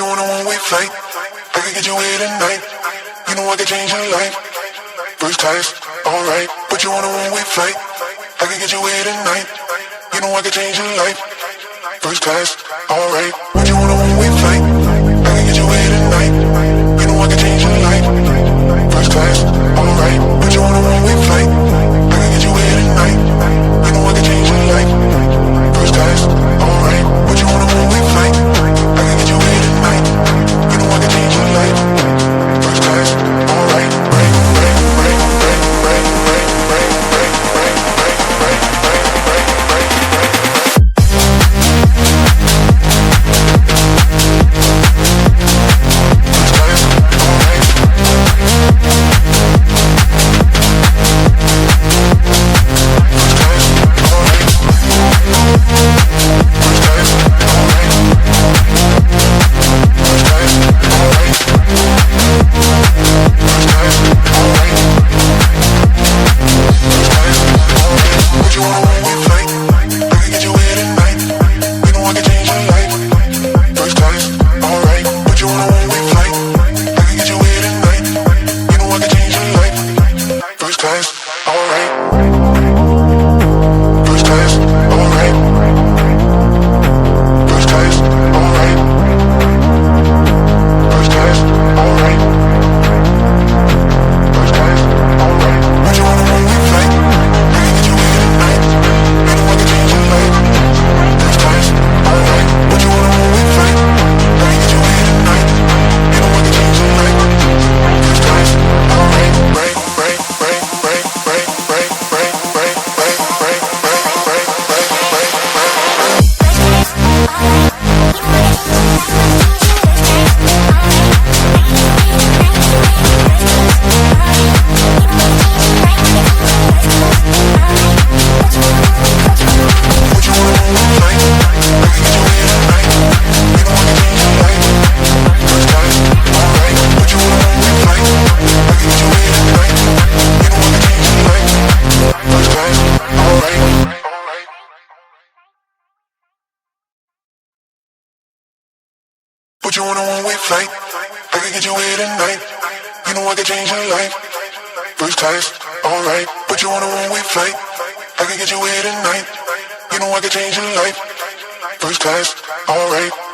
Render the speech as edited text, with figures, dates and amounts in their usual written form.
you on a one-way flight. I can get you here tonight. You know I can change your life. First class, alright. Put you on a one-way flight. I can get you here tonight. You know I can change your life. First class, alright. Put you on a one-way flight. I can get you here tonight. You know I can change your life. First class, alright. Put you on a one-way flight. I can get you here tonight. You know I can change your life. First class, alright. Put you on a one-way flight. I can get you here tonight. You know I can change your life. First class, alright. Put you on a one-way flight. I can get you here tonight. You know I can change your life. First class, alright. Put you on a one-way flight. I can get you here tonight. You know I can change your life. First class, alright.